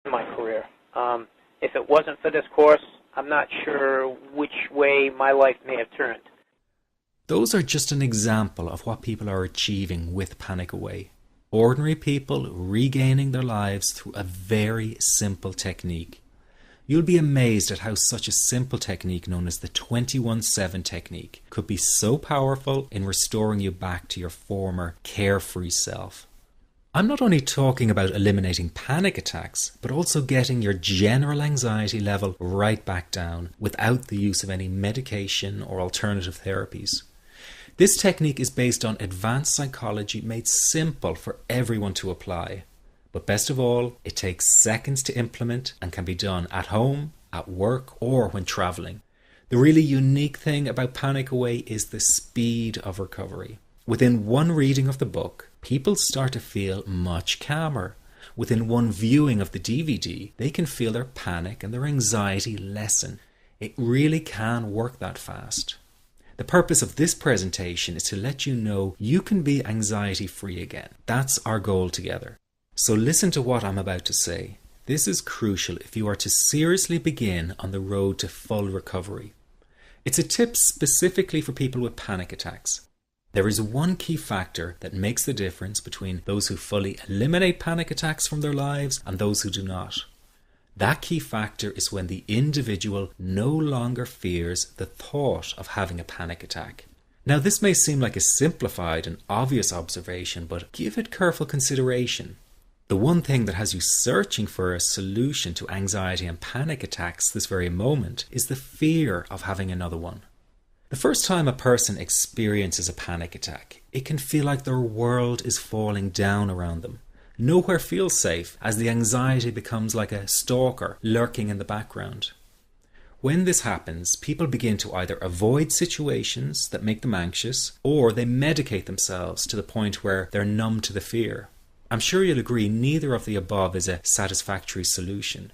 in my career. If it wasn't for this course, I'm not sure which way my life may have turned. Those are just an example of what people are achieving with Panic Away. Ordinary people regaining their lives through a very simple technique. You'll be amazed at how such a simple technique known as the 21-7 technique could be so powerful in restoring you back to your former carefree self. I'm not only talking about eliminating panic attacks, but also getting your general anxiety level right back down without the use of any medication or alternative therapies. This technique is based on advanced psychology made simple for everyone to apply. But best of all, it takes seconds to implement and can be done at home, at work, or when traveling. The really unique thing about Panic Away is the speed of recovery. Within one reading of the book, people start to feel much calmer. Within one viewing of the DVD, they can feel their panic and their anxiety lessen. It really can work that fast. The purpose of this presentation is to let you know you can be anxiety-free again. That's our goal together. So listen to what I'm about to say. This is crucial if you are to seriously begin on the road to full recovery. It's a tip specifically for people with panic attacks. There is one key factor that makes the difference between those who fully eliminate panic attacks from their lives and those who do not. That key factor is when the individual no longer fears the thought of having a panic attack. Now, this may seem like a simplified and obvious observation, but give it careful consideration. The one thing that has you searching for a solution to anxiety and panic attacks this very moment is the fear of having another one. The first time a person experiences a panic attack, it can feel like their world is falling down around them. Nowhere feels safe as the anxiety becomes like a stalker lurking in the background. When this happens, people begin to either avoid situations that make them anxious, or they medicate themselves to the point where they're numb to the fear. I'm sure you'll agree neither of the above is a satisfactory solution.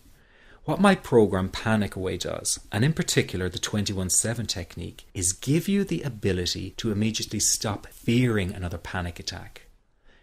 What my program Panic Away does, and in particular the 21-7 technique, is give you the ability to immediately stop fearing another panic attack.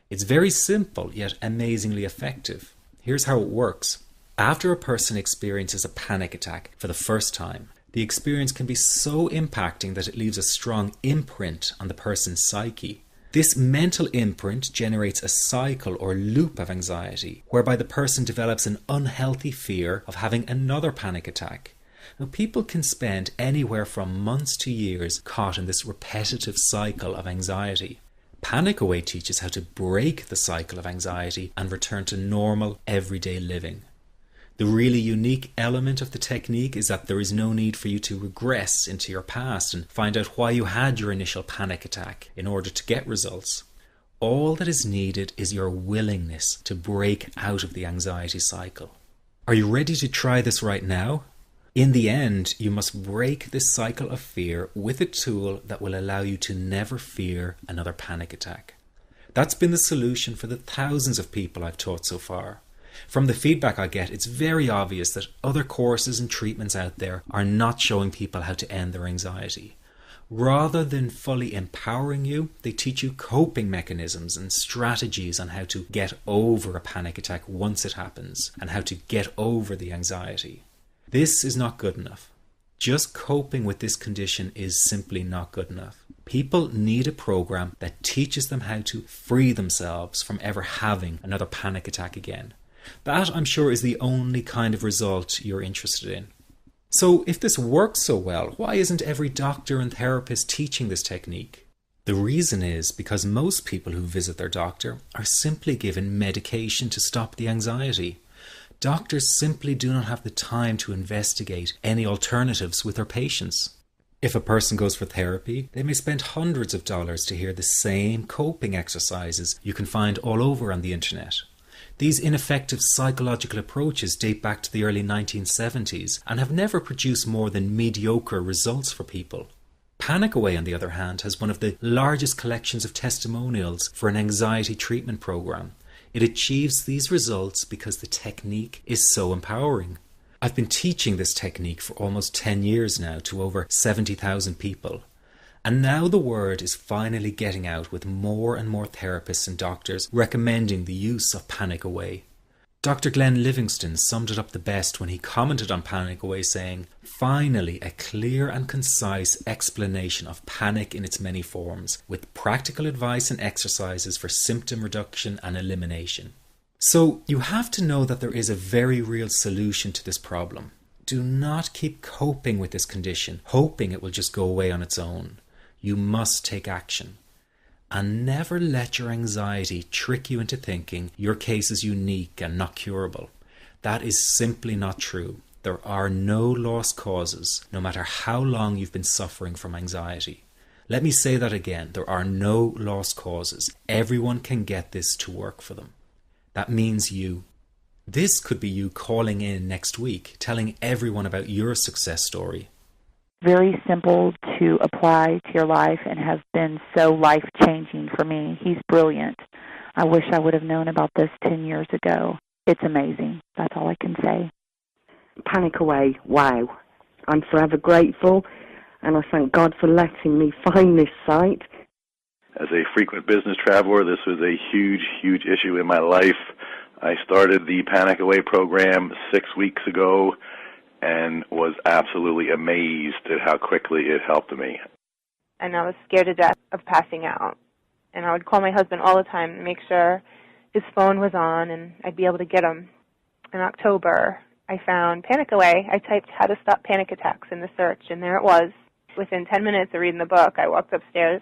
It's very simple yet amazingly effective. Here's how it works. After a person experiences a panic attack for the first time, the experience can be so impacting that it leaves a strong imprint on the person's psyche. This mental imprint generates a cycle or loop of anxiety, whereby the person develops an unhealthy fear of having another panic attack. Now, people can spend anywhere from months to years caught in this repetitive cycle of anxiety. Panic Away teaches how to break the cycle of anxiety and return to normal, everyday living. The really unique element of the technique is that there is no need for you to regress into your past and find out why you had your initial panic attack in order to get results. All that is needed is your willingness to break out of the anxiety cycle. Are you ready to try this right now? In the end, you must break this cycle of fear with a tool that will allow you to never fear another panic attack. That's been the solution for the thousands of people I've taught so far. From the feedback I get, it's very obvious that other courses and treatments out there are not showing people how to end their anxiety. Rather than fully empowering you, they teach you coping mechanisms and strategies on how to get over a panic attack once it happens and how to get over the anxiety. This is not good enough. Just coping with this condition is simply not good enough. People need a program that teaches them how to free themselves from ever having another panic attack again. That, I'm sure, is the only kind of result you're interested in. So if this works so well, why isn't every doctor and therapist teaching this technique? The reason is because most people who visit their doctor are simply given medication to stop the anxiety. Doctors simply do not have the time to investigate any alternatives with their patients. If a person goes for therapy, they may spend hundreds of dollars to hear the same coping exercises you can find all over on the internet. These ineffective psychological approaches date back to the early 1970s and have never produced more than mediocre results for people. Panic Away, on the other hand, has one of the largest collections of testimonials for an anxiety treatment program. It achieves these results because the technique is so empowering. I've been teaching this technique for almost 10 years now to over 70,000 people. And now the word is finally getting out with more and more therapists and doctors recommending the use of Panic Away. Dr. Glenn Livingston summed it up the best when he commented on Panic Away, saying, "Finally, a clear and concise explanation of panic in its many forms, with practical advice and exercises for symptom reduction and elimination." So you have to know that there is a very real solution to this problem. Do not keep coping with this condition, hoping it will just go away on its own. You must take action. And never let your anxiety trick you into thinking your case is unique and not curable. That is simply not true. There are no lost causes, no matter how long you've been suffering from anxiety. Let me say that again. There are no lost causes. Everyone can get this to work for them. That means you. This could be you calling in next week, telling everyone about your success story. Very simple to apply to your life and has been so life-changing for me. He's brilliant. I wish I would have known about this 10 years ago. It's amazing. That's all I can say. Panic Away, wow. I'm forever grateful, and I thank God for letting me find this site. As a frequent business traveler, this was a huge, huge issue in my life. I started the Panic Away program 6 weeks ago and was absolutely amazed at how quickly it helped me. And I was scared to death of passing out. And I would call my husband all the time to make sure his phone was on and I'd be able to get him. In October, I found Panic Away. I typed "how to stop panic attacks" in the search, and there it was. Within 10 minutes of reading the book, I walked upstairs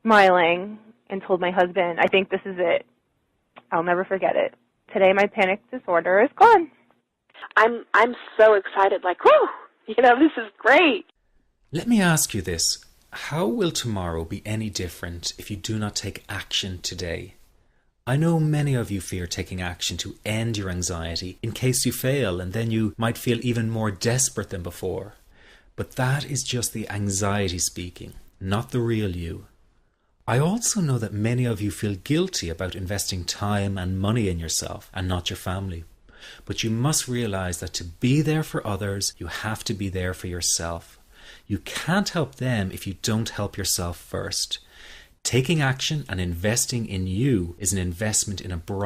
smiling and told my husband, "I think this is it. I'll never forget it. Today my panic disorder is gone." I'm so excited, like, whoo, this is great. Let me ask you this. How will tomorrow be any different if you do not take action today? I know many of you fear taking action to end your anxiety in case you fail, and then you might feel even more desperate than before. But that is just the anxiety speaking, not the real you. I also know that many of you feel guilty about investing time and money in yourself and not your family. But you must realize that to be there for others, you have to be there for yourself. You can't help them if you don't help yourself first. Taking action and investing in you is an investment in a